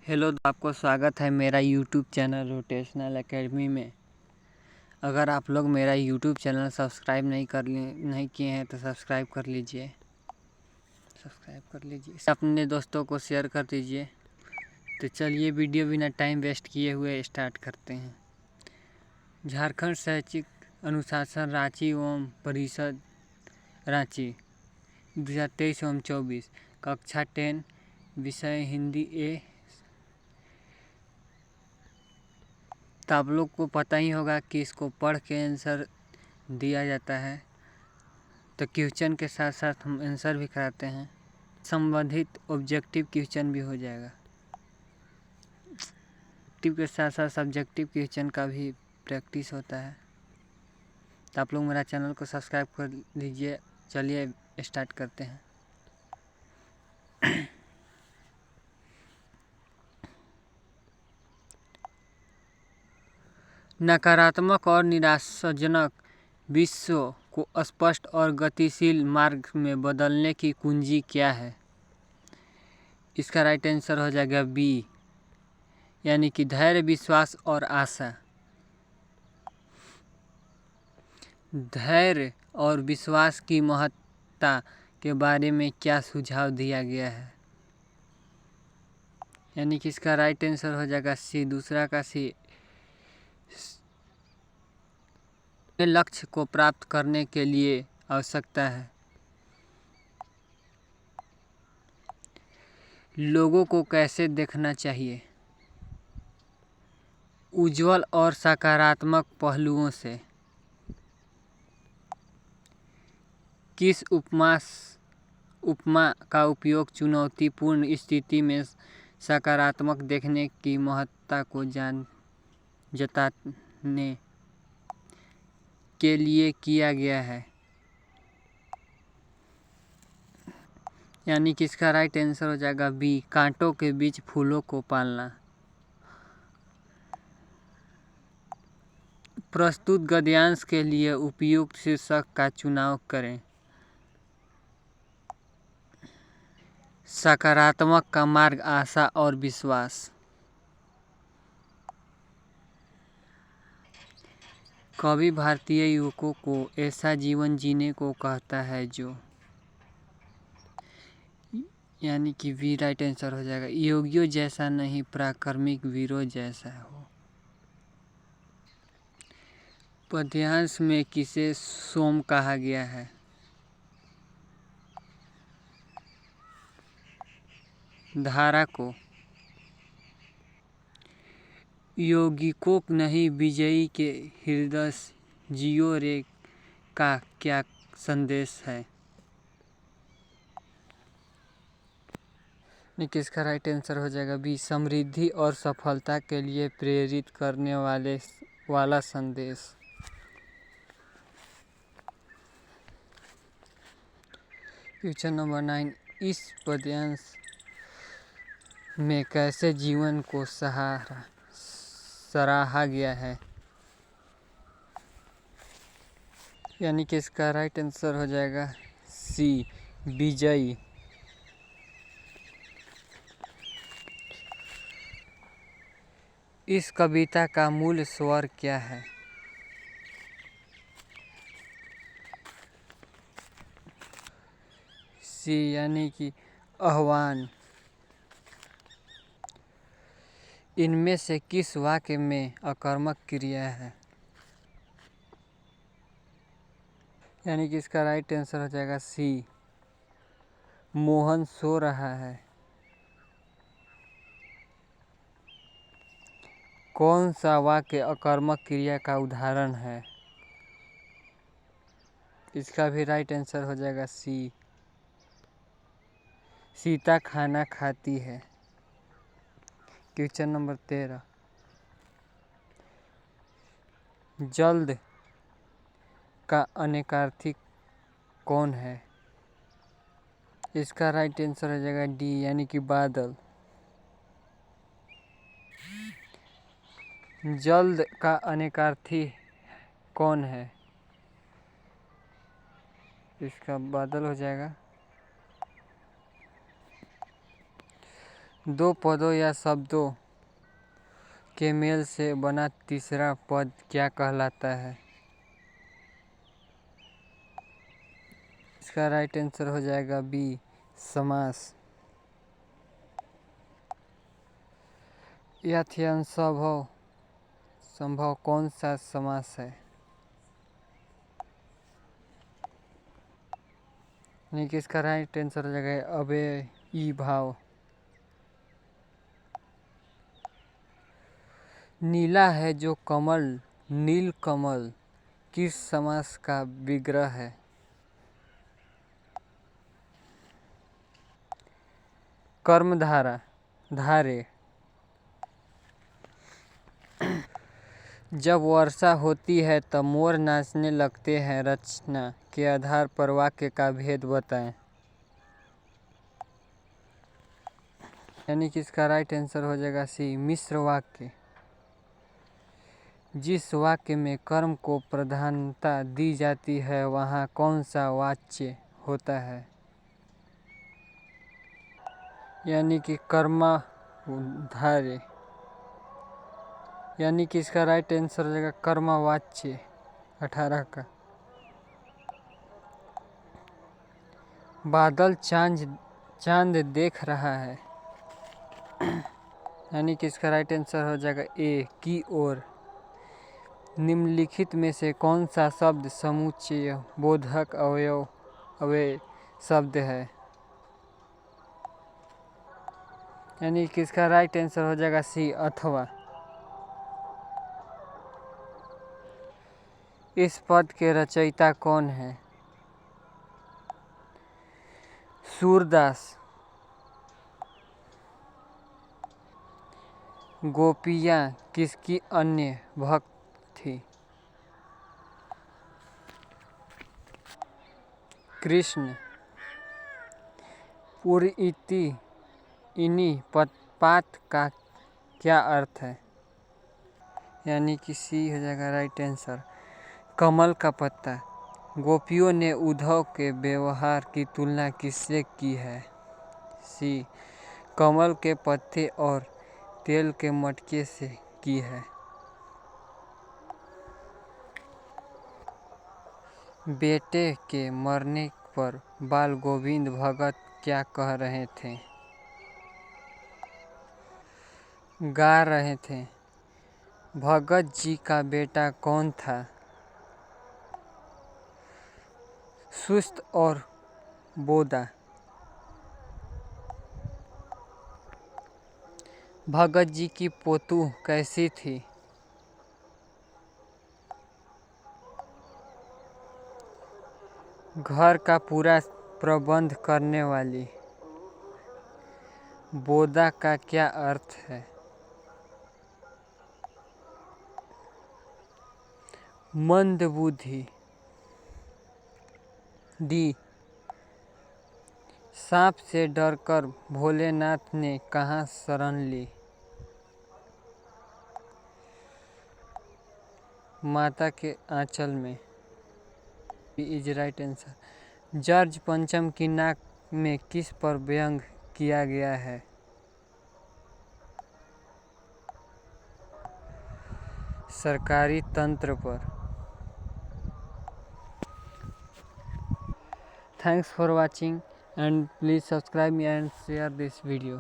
Hello, आपको स्वागत है मेरा यूट्यूब चैनल रोटेशनल एकेडमी में। अगर आप लोग मेरा यूट्यूब चैनल सब्सक्राइब नहीं किए हैं तो सब्सक्राइब कर लीजिए। अपने दोस्तों को शेयर कर दीजिए। तो चलिए वीडियो बिना टाइम वेस्ट किए हुए स्टार्ट करते हैं। झारखंड शैक्षिक अनुशासन रांची एवं परिषद रांची 2023 एवं 24 कक्षा 10 विषय हिंदी ए। तो आप लोग को पता ही होगा कि इसको पढ़ के आंसर दिया जाता है। तो क्वेश्चन के साथ साथ हम आंसर भी कराते हैं। संबंधित ऑब्जेक्टिव क्वेश्चन भी हो जाएगा। ऑब्जेक्टिव के साथ साथ सब्जेक्टिव क्वेश्चन का भी प्रैक्टिस होता है। तो आप लोग मेरा चैनल को सब्सक्राइब कर लीजिए। चलिए स्टार्ट करते हैं। नकारात्मक और निराशाजनक विश्व को स्पष्ट और गतिशील मार्ग में बदलने की कुंजी क्या है? इसका राइट आंसर हो जाएगा बी, यानी कि धैर्य, विश्वास और आशा। धैर्य और विश्वास की महत्ता के बारे में क्या सुझाव दिया गया है? यानी कि इसका राइट आंसर हो जाएगा सी, दूसरा का सी। लक्ष्य को प्राप्त करने के लिए आवश्यकता है। लोगों को कैसे देखना चाहिए? उज्जवल और सकारात्मक पहलुओं से। किस उपमा का उपयोग चुनौतीपूर्ण स्थिति में सकारात्मक देखने की महत्ता को जताने के लिए किया गया है? यानी कि इसका राइट आंसर हो जाएगा बी, कांटों के बीच फूलों को पालना। प्रस्तुत गद्यांश के लिए उपयुक्त शीर्षक का चुनाव करें। सकारात्मक का मार्ग, आशा और विश्वास। कवि भारतीय युवकों को ऐसा जीवन जीने को कहता है जो, यानी कि वी राइट आंसर हो जाएगा। योगियों जैसा नहीं, पराक्रमिक वीरों जैसा हो। पद्यांश में किसे सोम कहा गया है? धारा को। यौगिकों नहीं, विजयी के हृदय जियो रे का क्या संदेश है? इसका राइट आंसर हो जाएगा बी, समृद्धि और सफलता के लिए प्रेरित करने वाला संदेश। क्वेश्चन नंबर 9, इस पद्यांश में कैसे जीवन को सराहा गया है? यानी कि इसका राइट आंसर हो जाएगा सी, विजयी। इस कविता का मूल स्वर क्या है? सी, यानी कि आह्वान। इनमें से किस वाक्य में आक्रामक क्रिया है? यानी कि इसका राइट आंसर हो जाएगा सी, मोहन सो रहा है। कौन सा वाक्य आक्रामक क्रिया का उदाहरण है? इसका भी राइट आंसर हो जाएगा सी, सीता खाना खाती है। क्वेश्चन नंबर 13, जल्द का अनेकार्थी कौन है? इसका राइट आंसर हो जाएगा डी, यानी कि बादल। जल्द का अनेकार्थी कौन है? इसका बादल हो जाएगा। दो पदों या शब्दों के मेल से बना तीसरा पद क्या कहलाता है? इसका राइट आंसर हो जाएगा बी, समास। यथासंभव कौन सा समास है? यानी कि इसका राइट आंसर हो जाएगा अव्ययी भाव। नीला है जो कमल, नील कमल किस समास का विग्रह है? कर्मधारा, धारे। जब वर्षा होती है तब मोर नाचने लगते हैं, रचना के आधार पर वाक्य का भेद बताएं। यानी कि इसका राइट आंसर हो जाएगा सी, मिश्र वाक्य। जिस वाक्य में कर्म को प्रधानता दी जाती है वहाँ कौन सा वाच्य होता है? यानी कि कर्मधारय। यानी कि इसका राइट आंसर हो जाएगा कर्मवाच्य 18 का। बादल चांद देख रहा है। यानी कि इसका राइट आंसर हो जाएगा ए, की ओर। निम्नलिखित में से कौन सा शब्द समुच्चय बोधक अव्यय शब्द है? यानी कि इसका राइट आंसर हो जाएगा सी, अथवा। इस पद के रचयिता कौन है? सूरदास। गोपियाँ किसकी अन्य भक्त थी? कृष्ण। पुरइति इनि पात का क्या अर्थ है? यानी कि सी हो जाएगा राइट आंसर, कमल का पत्ता। गोपियों ने उद्धव के व्यवहार की तुलना किससे की है? सी, कमल के पत्ते और तेल के मटके से की है। बेटे के मरने पर बाल गोविंद भगत क्या कह रहे थे? गा रहे थे। भगत जी का बेटा कौन था? सुस्त और बोदा। भगत जी की पोतू कैसी थी? घर का पूरा प्रबंध करने वाली। बोदा का क्या अर्थ है? मंदबुद्धि। डी, सांप से डरकर भोलेनाथ ने कहाँ शरण ली? माता के आंचल में। Is right answer. जॉर्ज पंचम की नाक में किस पर व्यंग किया गया है? सरकारी तंत्र पर। Thanks for watching and please subscribe me and share this video.